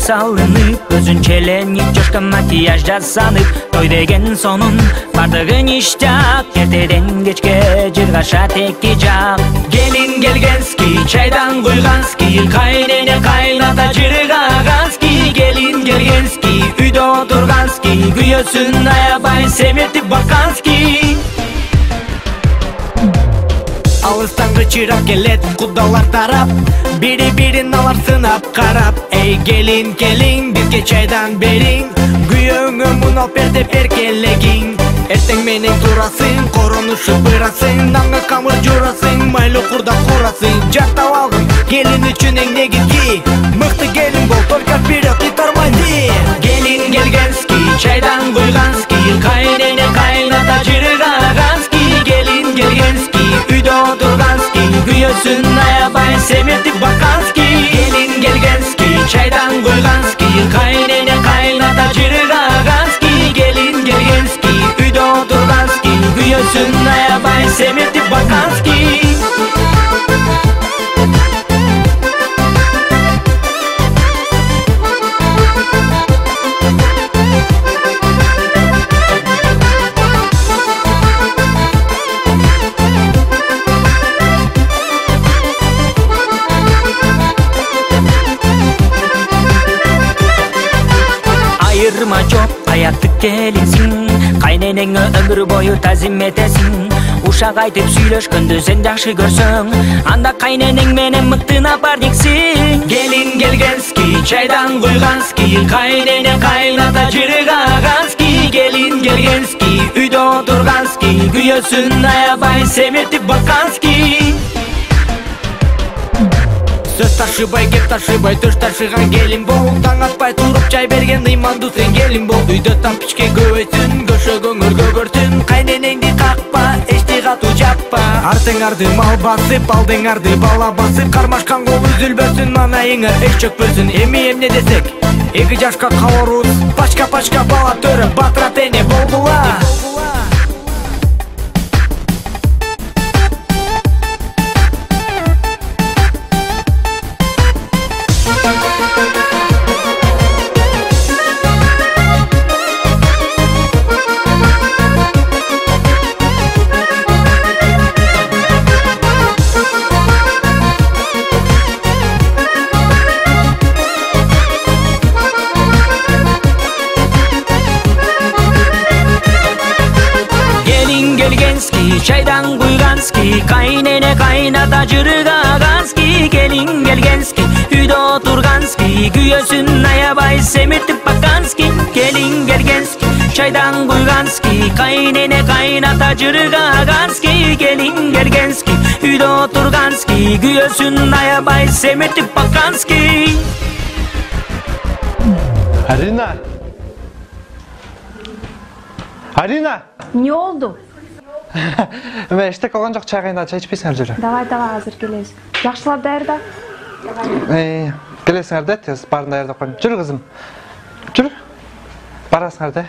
салынып, өзүн челенip жошкон макияж жасанып, той деген сонун бардыгын иштеп, эртеден кечке жыргаша текки жак. Келин келгенски, чайдан куйгански, кайнене кайната жыргагански. Келин келгенски, үйдө отургански, күйөөсүн аябай семиртип баккански. Алыстан кычырап келет кудалар тарап, бири-бирин алар сынап карап. Эй келин, келин, бирге чайдан бериң, күйөөңө мун алып бер деп эркелегиң. Эртең менен турасың, коронушуп бырасың, нанга камыр журасың, майлы курда курасың. Жактап алдым келин үчүн эң негизги, мыкты келин бол, только вперед и тормози. Келин келгенски, чайдан куйгански, кайнене кайната жыргагански. Келин келгенски, үйдө отургански, күйөөсүн аябай семиртип баккански. Келин келгенски, чайдан куйгански, кайнене кайната жыргагански. Келин келгенски, үйдө отургански, күйөөсүн аябай семиртип баккански. Айырма жок, аяттык келинсиң, кайненеңе өмүр бою тазим этесиң. Ушак айтып сүйлөшкөндү сен жакшы көрсөң, анда кайненең менен мыктына бардиксиң. Келин келгенски, чайдан куйгански, кайнене кайната жыргагански. Келин келгенски, үйдө отургански, күйөөсүн аябай семиртип баккански. Сөз ташыбай, кеп ташыбай, төш ташыган келин бол. Таң атпай туруп чай берген ыймандуу сен келин бол. Үйдө тампичке көбөйсүн, көшө көңүл көгөртүн. Кайненеңди какпа, эчти катуу жаппа. Артыңарды мал басып, алдыңарды бала басып. Кармашкан кол үзүлбөсүн, анайыңа эч чөкпөсүн. Эми эмне десек, 2 жашка калорубуз. Пачка бала төрөп, батыра тене болдула. Çaydan kuyganski, kaynene kaynata jırgaganski. Gelin gelgenski, үйдө oturganski, kүйөөsүн аябай семиртип баккански. Gelin gelgenski, çaydan kuyganski, kaynene kaynata jırgaganski. Gelin gelgenski, үйдө oturganski, kүйөөsүн аябай семиртип баккански. Арина! Арина! Не oldu? Мен эштек алган жок, чай кайнап, чай ичпейсиңер жүрө. Давай, азыр келебиз. Жакшылап даярда. Келесиңер да, тез барын даярдап коеюн. Жүрү кызым. Жүрү. Барасыңар да.